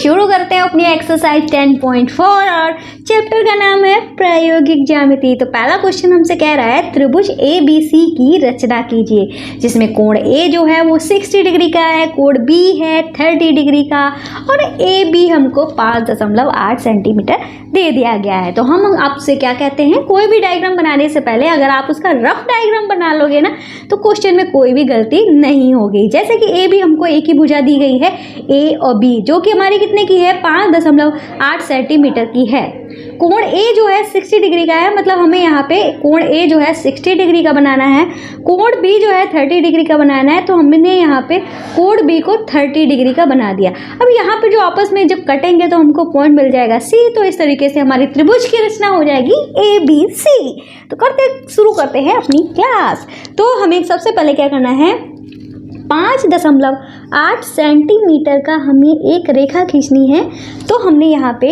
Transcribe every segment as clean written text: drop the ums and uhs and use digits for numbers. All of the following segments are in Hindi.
शुरू करते हैं अपनी एक्सरसाइज 10.4 और चैप्टर का नाम है प्रायोगिक ज्यामिति। तो पहला क्वेश्चन हमसे कह रहा है त्रिभुज ABC की रचना कीजिए, जिसमें कोण A जो है वो 60 डिग्री का है, कोण B है 30 डिग्री का और AB हमको 5.8 सेंटीमीटर दे दिया गया है। तो हम आपसे क्या कहते हैं, कोई भी डायग्राम बनाने से पहले अगर आप उसका रफ डायग्राम बना लोगे ना तो क्वेश्चन में कोई भी गलती नहीं होगी। जैसे कि AB हमको एक ही भुजा दी गई है A और B, जो कि हमारी कितने की है 5.8 सेंटीमीटर की है। कोण A जो है 60 डिग्री का है, मतलब हमें यहाँ पे कोण A जो है 60 डिग्री का बनाना है, कोण B जो है 30 डिग्री का बनाना है। तो हमने यहाँ पे कोण B को 30 डिग्री का बना दिया। अब यहाँ पे जो आपस में जब कटेंगे तो हमको पॉइंट मिल जाएगा C। तो इस तरीके से हमारी त्रिभुज की रचना हो जाएगी ABC। तो शुरू करते हैं अपनी क्लास। तो हमें सबसे पहले क्या करना है, 5.8 सेंटीमीटर का हमें एक रेखा खींचनी है। तो हमने यहाँ पे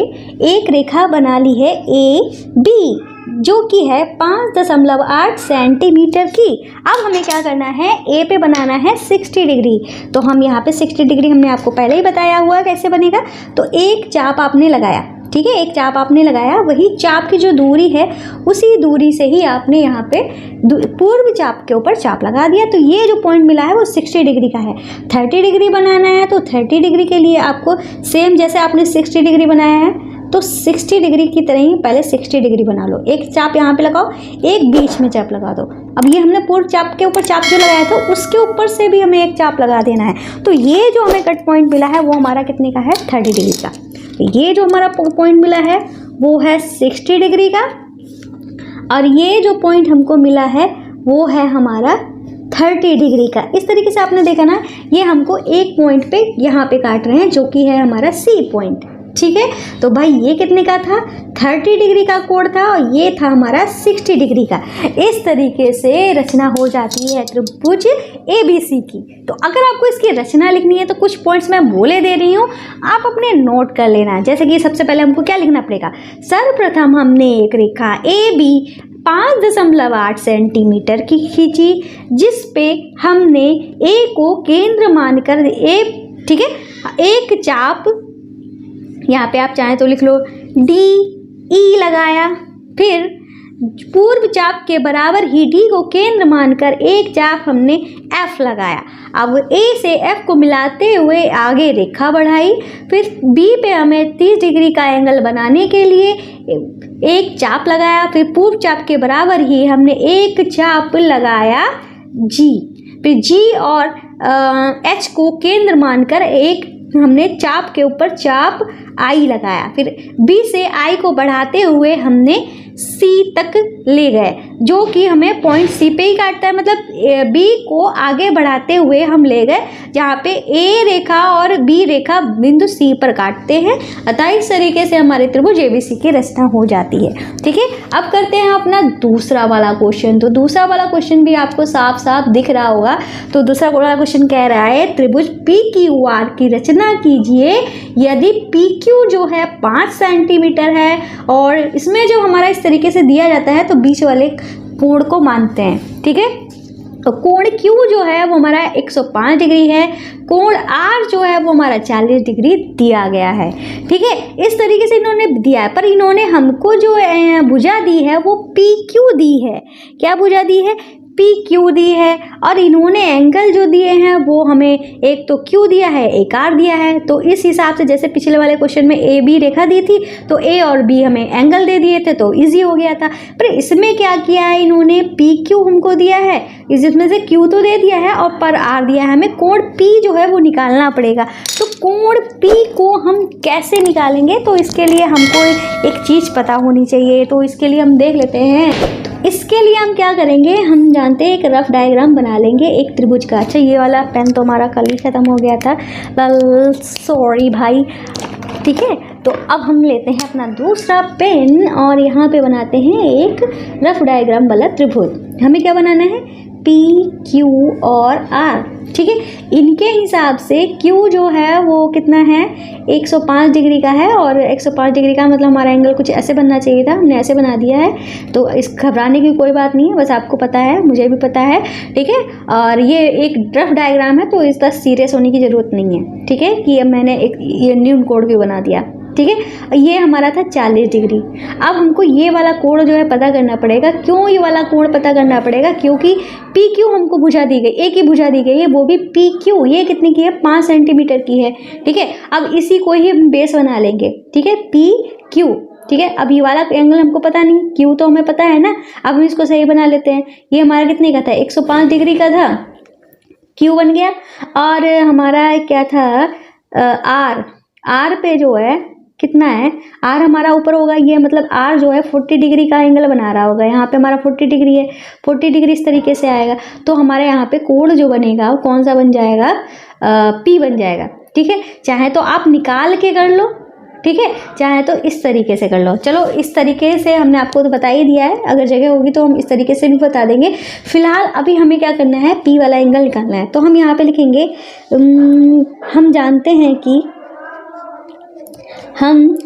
एक रेखा बना ली है AB, जो कि है 5.8 सेंटीमीटर की। अब हमें क्या करना है, A पे बनाना है 60 डिग्री। तो हम यहाँ पे 60 डिग्री हमने आपको पहले ही बताया हुआ कैसे बनेगा। तो एक चाप आपने लगाया, ठीक है, एक चाप आपने लगाया, वही चाप की जो दूरी है उसी दूरी से ही आपने यहाँ पे पूर्व चाप के ऊपर चाप लगा दिया। तो ये जो पॉइंट मिला है वो 60 डिग्री का है। 30 डिग्री बनाना है तो 30 डिग्री के लिए आपको सेम जैसे आपने 60 डिग्री बनाया है तो 60 डिग्री की तरह ही पहले 60 डिग्री बना लो। एक चाप यहाँ पे लगाओ, एक बीच में चाप लगा दो। अब ये हमने पूर्व चाप के ऊपर चाप जो लगाया था उसके ऊपर से भी हमें एक चाप लगा देना है। तो ये जो हमें कट पॉइंट मिला है वो हमारा कितने का है, 30 डिग्री का। ये जो हमारा पॉइंट मिला है वो है 60 डिग्री का और ये जो पॉइंट हमको मिला है वो है हमारा 30 डिग्री का। इस तरीके से आपने देखा ना, ये हमको एक पॉइंट पे यहाँ पे काट रहे हैं जो कि है हमारा C पॉइंट, ठीक है। तो भाई ये कितने का था, 30 डिग्री का कोण था और ये था हमारा 60 डिग्री का। इस तरीके से रचना हो जाती है त्रिभुज ABC की। तो अगर आपको इसकी रचना लिखनी है तो कुछ पॉइंट्स मैं बोले दे रही हूँ, आप अपने नोट कर लेना। जैसे कि सबसे पहले हमको क्या लिखना पड़ेगा, सर्वप्रथम हमने एक रेखा AB 5.8 सेंटीमीटर की खींची, जिस पे हमने A को केंद्र मानकर ठीक है, एक चाप यहाँ पे आप चाहें तो लिख लो DE लगाया, फिर पूर्व चाप के बराबर ही D को केंद्र मानकर एक चाप हमने F लगाया। अब A से F को मिलाते हुए आगे रेखा बढ़ाई, फिर B पे हमें 30 डिग्री का एंगल बनाने के लिए एक चाप लगाया, फिर पूर्व चाप के बराबर ही हमने एक चाप लगाया G, फिर G और H को केंद्र मानकर एक हमने चाप के ऊपर चाप I लगाया, फिर B से I को बढ़ाते हुए हमने C तक ले गए, जो कि हमें पॉइंट C पे ही काटता है। मतलब B को आगे बढ़ाते हुए हम ले गए जहाँ पे A रेखा और B रेखा बिंदु C पर काटते हैं। अतः इस तरीके से हमारे त्रिभुज ABC की रचना हो जाती है, ठीक है। अब करते हैं अपना दूसरा वाला क्वेश्चन। तो दूसरा वाला क्वेश्चन भी आपको साफ साफ दिख रहा होगा। तो दूसरा वाला क्वेश्चन कह रहा है त्रिभुज PQR की रचना कीजिए यदि PQ जो है 5 सेंटीमीटर है और इसमें जो हमारा इस तरीके से दिया जाता है तो बीच वाले कोण को मानते हैं, ठीक है। तो कोण Q जो है वो हमारा 105 डिग्री है, कोण R जो है वो हमारा 40 डिग्री दिया गया है, ठीक है। इस तरीके से इन्होंने दिया है, पर इन्होंने हमको जो भुजा दी है वो PQ दी है। क्या भुजा दी है, PQ दी है। और इन्होंने एंगल जो दिए हैं वो हमें एक तो Q दिया है, एक R दिया है। तो इस हिसाब से जैसे पिछले वाले क्वेश्चन में AB रेखा दी थी तो A और B हमें एंगल दे दिए थे तो इजी हो गया था। पर इसमें क्या किया है, इन्होंने PQ हमको दिया है, इसमें से Q तो दे दिया है और पर R दिया है। हमें कोण P जो है वो निकालना पड़ेगा। तो कोण P को हम कैसे निकालेंगे, तो इसके लिए हमको एक चीज़ पता होनी चाहिए। तो इसके लिए हम देख लेते हैं। इसके लिए हम क्या करेंगे, हम जानते हैं एक रफ डायग्राम बना लेंगे एक त्रिभुज का। अच्छा, ये वाला पेन तो हमारा कल ही ख़त्म हो गया था, सॉरी भाई, ठीक है। तो अब हम लेते हैं अपना दूसरा पेन और यहाँ पे बनाते हैं एक रफ डायग्राम वाला त्रिभुज। हमें क्या बनाना है, पी क्यू और आर, ठीक है। इनके हिसाब से क्यू जो है वो कितना है, 105 डिग्री का है, और 105 डिग्री का मतलब हमारा एंगल कुछ ऐसे बनना चाहिए था, हमने ऐसे बना दिया है। तो इस घबराने की कोई बात नहीं है, बस आपको पता है, मुझे भी पता है, ठीक है। और ये एक रफ डायग्राम है, तो इसका सीरियस होने की ज़रूरत नहीं है, ठीक है, कि अब मैंने एक ये न्यून कोण क्यों बना दिया, ठीक है। ये हमारा था 40 डिग्री। अब हमको ये वाला कोण जो है पता करना पड़ेगा। क्यों ये वाला कोण पता करना पड़ेगा? क्योंकि पी क्यू हमको भुजा दी गई, एक ही भुजा दी गई है, वो भी पी क्यू। ये कितनी की है? 5 सेंटीमीटर की है, ठीक है। अब इसी को ही हम बेस बना लेंगे, ठीक है, पी क्यू, ठीक है। अब ये वाला एंगल हमको पता नहीं, क्यू तो हमें पता है ना। अब हम इसको सही बना लेते हैं। ये हमारा कितने का था? 105 डिग्री का था, क्यू बन गया। और हमारा क्या था? आर, आर पे जो है कितना है? आर हमारा ऊपर होगा, ये मतलब आर जो है 40 डिग्री का एंगल बना रहा होगा। यहाँ पे हमारा 40 डिग्री है, 40 डिग्री इस तरीके से आएगा। तो हमारे यहाँ पे कोण जो बनेगा वो कौन सा बन जाएगा? पी बन जाएगा, ठीक है। चाहे तो आप निकाल के कर लो, ठीक है, चाहे तो इस तरीके से कर लो। चलो इस तरीके से हमने आपको तो बता ही दिया है, अगर जगह होगी तो हम इस तरीके से भी बता देंगे। फिलहाल अभी हमें क्या करना है? पी वाला एंगल निकालना है। तो हम यहाँ पे लिखेंगे, हम जानते हैं कि हम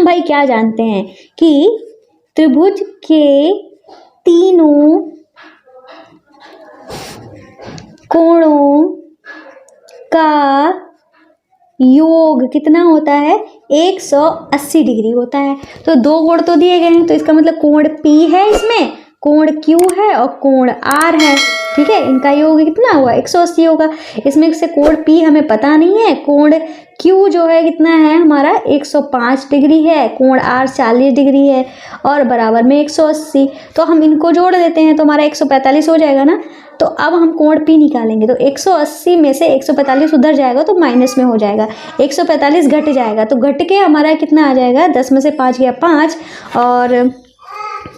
भाई क्या जानते हैं कि त्रिभुज के तीनों कोणों का योग कितना होता है? 180 डिग्री होता है। तो दो कोण तो दिए गए हैं, तो इसका मतलब कोण P है, इसमें कोण Q है और कोण R है, ठीक है। इनका योग कितना हुआ? 180 होगा। इसमें से कोण P हमें पता नहीं है, कोण Q जो है कितना है हमारा? 105 डिग्री है, कोण R 40 डिग्री है, और बराबर में 180। तो हम इनको जोड़ देते हैं तो हमारा 145 हो जाएगा ना। तो अब हम कोण P निकालेंगे, तो 180 में से 145 उधर जाएगा तो माइनस में हो जाएगा, 145 घट जाएगा, तो घट के हमारा कितना आ जाएगा? 10 में से 5 गया 5, और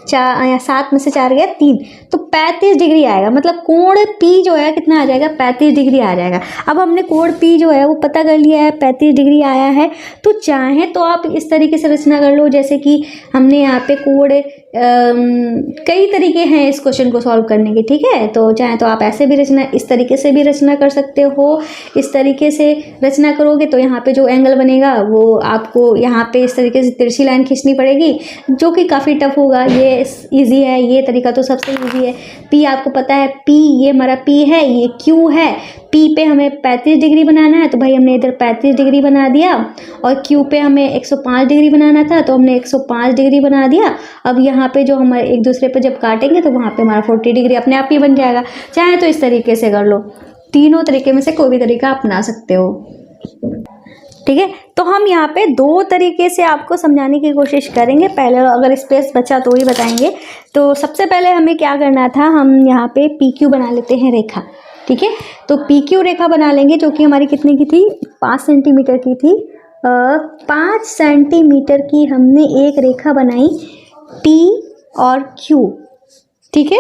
7 में से 4 गया 3, तो 35 डिग्री आएगा। मतलब कोण P जो है कितना आ जाएगा? 35 डिग्री आ जाएगा। अब हमने कोण P जो है वो पता कर लिया है, 35 डिग्री आया है। तो चाहे तो आप इस तरीके से रचना कर लो, जैसे कि हमने यहाँ पे कोण कई तरीके हैं इस क्वेश्चन को सॉल्व करने के, ठीक है। तो चाहे तो आप ऐसे भी रचना, इस तरीके से भी रचना कर सकते हो। इस तरीके से रचना करोगे तो यहाँ पे जो एंगल बनेगा वो आपको यहाँ पे इस तरीके से तिरछी लाइन खींचनी पड़ेगी, जो कि काफ़ी टफ होगा। ये इजी है, ये तरीका तो सबसे इजी है। P आपको पता है, P ये हमारा P है, ये Q है। P पे हमें 35 डिग्री बनाना है, तो भाई हमने इधर 35 डिग्री बना दिया, और Q पे हमें 105 डिग्री बनाना था, तो हमने 105 डिग्री बना दिया। अब यहाँ पे जो हमारे एक दूसरे पे जब काटेंगे तो वहाँ पे हमारा 40 डिग्री अपने आप ही बन जाएगा। चाहे तो इस तरीके से कर लो, तीनों तरीके में से कोई भी तरीका अपना सकते हो, ठीक है। तो हम यहाँ पे दो तरीके से आपको समझाने की कोशिश करेंगे। पहले अगर स्पेस बचा तो ही बताएंगे। तो सबसे पहले हमें क्या करना था, हम यहाँ पे PQ बना लेते हैं रेखा, ठीक है। तो PQ रेखा बना लेंगे, जो कि हमारी कितने की थी? 5 सेंटीमीटर की थी। 5 सेंटीमीटर की हमने एक रेखा बनाई, P और Q, ठीक है।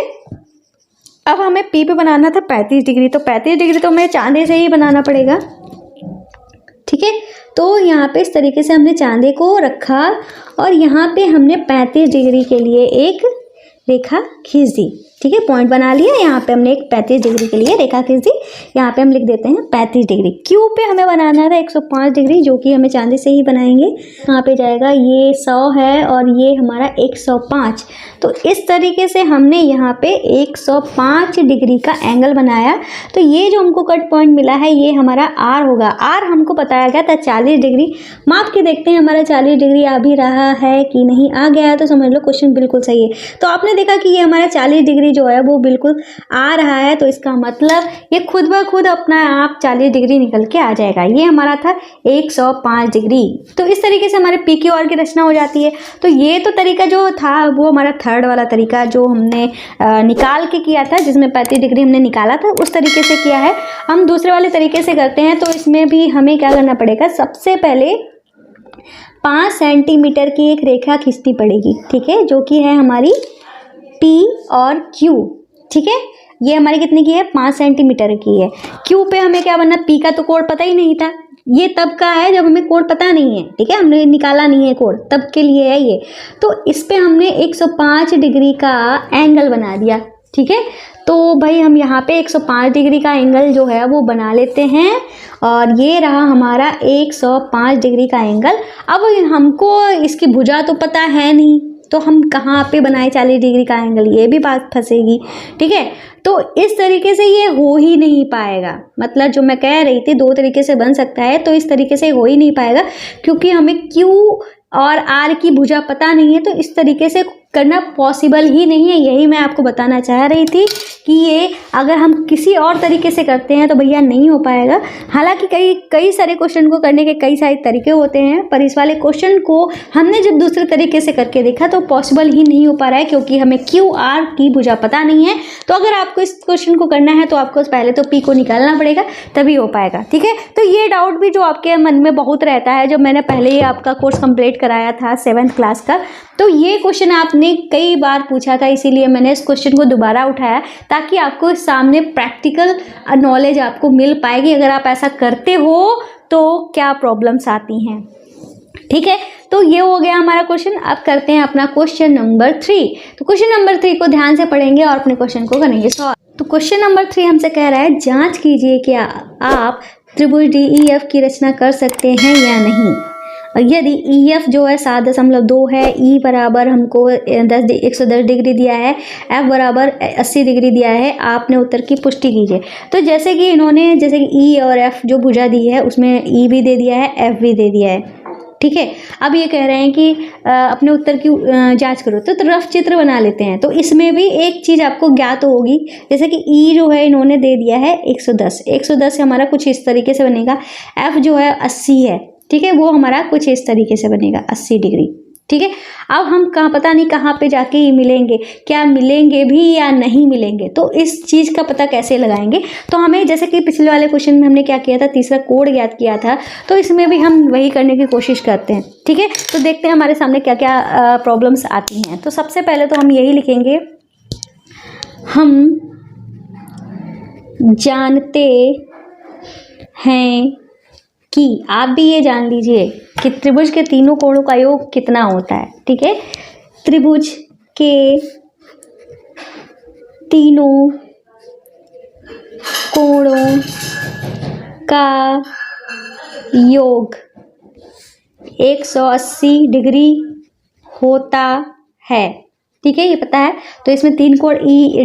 अब हमें P पे बनाना था 35 डिग्री, तो 35 डिग्री तो हमें चांदे से ही बनाना पड़ेगा, ठीक है। तो यहाँ पे इस तरीके से हमने चांदे को रखा, और यहाँ पे हमने 35 डिग्री के लिए एक रेखा खींच दी, ठीक है। पॉइंट बना लिया, यहाँ पे हमने एक 35 डिग्री के लिए रेखा खींच दी। यहाँ पे हम लिख देते हैं 35 डिग्री। क्यू पे हमें बनाना था 105 डिग्री, जो कि हमें चांदी से ही बनाएंगे। यहाँ पे जाएगा, ये 100 है और ये हमारा 105। तो इस तरीके से हमने यहाँ पे 105 डिग्री का एंगल बनाया। तो ये जो हमको कट पॉइंट मिला है ये हमारा आर होगा। आर हमको बताया गया था 40 डिग्री। माप के देखते हैं हमारा 40 डिग्री आ भी रहा है कि नहीं। आ गया है तो समझ लो क्वेश्चन बिल्कुल सही है। तो आपने देखा कि ये हमारा 40 डिग्री जो है वो बिल्कुल आ रहा है, तो इसका मतलब ये खुद ब खुद अपना आप 40 डिग्री निकल के आ जाएगा। ये हमारा था 105 डिग्री। तो इस तरीके से हमारे पी क्यू आर की रचना हो जाती है। तो ये तो तरीका जो था वो हमारा थर्ड वाला तरीका जो हमने निकाल के किया था, जिसमें 35 डिग्री हमने निकाला था, उस तरीके से किया है। हम दूसरे वाले तरीके से करते हैं, तो इसमें भी हमें क्या करना पड़ेगा, सबसे पहले 5 सेंटीमीटर की एक रेखा खींचनी पड़ेगी, ठीक है, जो कि है हमारी P और Q, ठीक है। ये हमारी कितने की है, 5 सेंटीमीटर की है। Q पे हमें क्या बनना, P का तो कोण पता ही नहीं था, ये तब का है जब हमें कोण पता नहीं है, ठीक है, हमने निकाला नहीं है कोण, तब के लिए है ये। तो इस पे हमने 105 डिग्री का एंगल बना दिया, ठीक है। तो भाई हम यहाँ पे 105 डिग्री का एंगल जो है वो बना लेते हैं और ये रहा हमारा 105 डिग्री का एंगल। अब हमको इसकी भुजा तो पता है नहीं, तो हम कहाँ पे बनाए 40 डिग्री का एंगल, ये भी बात फंसेगी, ठीक है। तो इस तरीके से ये हो ही नहीं पाएगा, मतलब जो मैं कह रही थी 2 तरीके से बन सकता है, तो इस तरीके से हो ही नहीं पाएगा क्योंकि हमें Q और R की भुजा पता नहीं है, तो इस तरीके से करना पॉसिबल ही नहीं है। यही मैं आपको बताना चाह रही थी कि ये अगर हम किसी और तरीके से करते हैं तो भैया नहीं हो पाएगा। हालांकि कई सारे क्वेश्चन को करने के कई सारे तरीके होते हैं, पर इस वाले क्वेश्चन को हमने जब दूसरे तरीके से करके देखा तो पॉसिबल ही नहीं हो पा रहा है क्योंकि हमें क्यू आर की भुजा पता नहीं है। तो अगर आपको इस क्वेश्चन को करना है तो आपको पहले तो पी को निकालना पड़ेगा, तभी हो पाएगा, ठीक है। तो ये डाउट भी जो आपके मन में बहुत रहता है, जब मैंने पहले ही आपका कोर्स कंप्लीट कराया था 7th क्लास का, तो ये क्वेश्चन आपने कई बार पूछा था, इसीलिए मैंने इस क्वेश्चन को दोबारा उठाया ताकि आपको सामने प्रैक्टिकल नॉलेज आपको मिल पाएगी। अगर आप ऐसा करते हो तो क्या प्रॉब्लम्स आती हैं, ठीक है। तो ये हो गया हमारा क्वेश्चन। अब करते हैं अपना क्वेश्चन नंबर 3। तो क्वेश्चन नंबर 3 को ध्यान से पढ़ेंगे और अपने क्वेश्चन को करेंगे सॉल्व। तो क्वेश्चन नंबर 3 हमसे कह रहा है जांच कीजिए कि आप त्रिभुज DEF की रचना कर सकते हैं या नहीं। यदि EF जो है 7.2 है, E बराबर हमको 110 डिग्री दिया है, F बराबर 80 डिग्री दिया है, आपने उत्तर की पुष्टि कीजिए। तो जैसे कि इन्होंने जैसे कि E और F जो भुजा दी है उसमें E भी दे दिया है, F भी दे दिया है, ठीक है। अब ये कह रहे हैं कि अपने उत्तर की जांच करो, तो रफ चित्र बना लेते हैं। तो इसमें भी एक चीज़ आपको ज्ञात होगी, जैसे कि E जो है इन्होंने दे दिया है 110 हमारा कुछ इस तरीके से बनेगा। F जो है 80 है, ठीक है, वो हमारा कुछ इस तरीके से बनेगा 80 डिग्री, ठीक है। अब हम पता नहीं कहाँ पे जाके ये मिलेंगे, क्या मिलेंगे भी या नहीं मिलेंगे, तो इस चीज़ का पता कैसे लगाएंगे। तो हमें जैसे कि पिछले वाले क्वेश्चन में हमने क्या किया था, तीसरा कोड ज्ञात किया था, तो इसमें भी हम वही करने की कोशिश करते हैं, ठीक है। तो देखते हैं हमारे सामने क्या क्या प्रॉब्लम्स आती हैं। तो सबसे पहले तो हम यही लिखेंगे, हम जानते हैं कि, आप भी ये जान लीजिए कि त्रिभुज के तीनों कोणों का योग कितना होता है, ठीक है। त्रिभुज के तीनों कोणों का योग 180 डिग्री होता है, ठीक है, ये पता है। तो इसमें 3 कोण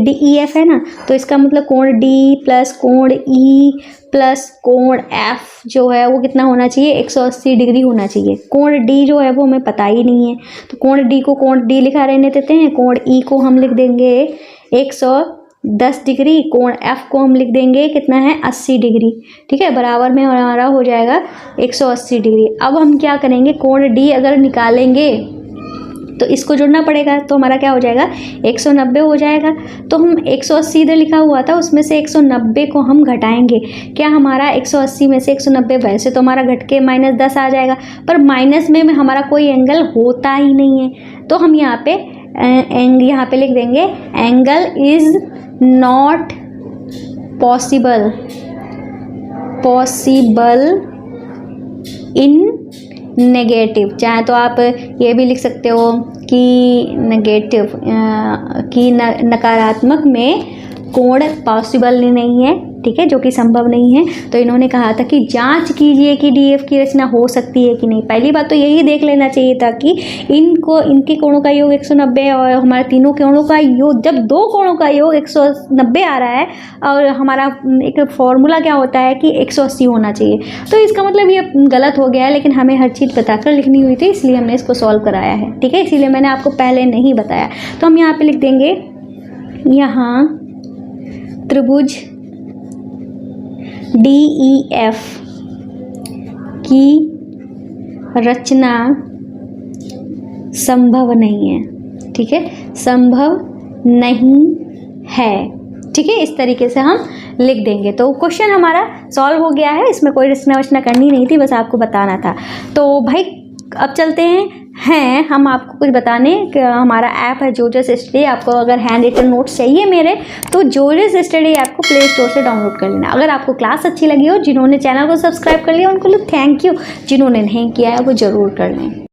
DEF है ना, तो इसका मतलब कोण D प्लस कोण E प्लस कोण F जो है वो कितना होना चाहिए, 180 डिग्री होना चाहिए। कोण D जो है वो हमें पता ही नहीं है, तो कोण D को कोण D लिखा रहने देते हैं, कोण E को हम लिख देंगे 110 डिग्री, कोण F को हम लिख देंगे कितना है 80 डिग्री, ठीक है, बराबर में हमारा हो जाएगा 180 डिग्री। अब हम क्या करेंगे, कोण D अगर निकालेंगे तो इसको जोड़ना पड़ेगा, तो हमारा क्या हो जाएगा 190 हो जाएगा। तो हम 180 इधर लिखा हुआ था, उसमें से 190 को हम घटाएंगे, क्या हमारा 180 में से 190 वैसे तो हमारा घट के -10 आ जाएगा, पर माइनस में हमारा कोई एंगल होता ही नहीं है। तो हम यहाँ पे लिख देंगे angle is not possible in negative. चाहे तो आप ये भी लिख सकते हो कि नेगेटिव कि नकारात्मक में कोण पॉसिबल नहीं है, ठीक है, जो कि संभव नहीं है। तो इन्होंने कहा था कि जांच कीजिए कि DEF की रचना हो सकती है कि नहीं। पहली बात तो यही देख लेना चाहिए था कि इनके कोणों का योग 190 और हमारे तीनों कोणों का योग, जब 2 कोणों का योग 190 आ रहा है और हमारा एक फॉर्मूला क्या होता है कि 180 होना चाहिए, तो इसका मतलब ये गलत हो गया है। लेकिन हमें हर चीज़ बताकर लिखनी हुई थी, इसलिए हमने इसको सॉल्व कराया है, ठीक है, इसीलिए मैंने आपको पहले नहीं बताया। तो हम यहाँ पर लिख देंगे, यहाँ त्रिभुज DEF की रचना संभव नहीं है, ठीक है, संभव नहीं है, ठीक है, इस तरीके से हम लिख देंगे। तो क्वेश्चन हमारा सॉल्व हो गया है, इसमें कोई रचना वचना करनी नहीं थी, बस आपको बताना था। तो भाई अब चलते हैं हम आपको कुछ बताने कि हमारा ऐप है जोजस स्टडी। आपको अगर हैंड रिटन नोट्स चाहिए मेरे, तो जोजस स्टडी ऐप को प्ले स्टोर से डाउनलोड कर लेना। अगर आपको क्लास अच्छी लगी हो, जिन्होंने चैनल को सब्सक्राइब कर लिया उनको थैंक यू, जिन्होंने नहीं किया है वो ज़रूर कर लें।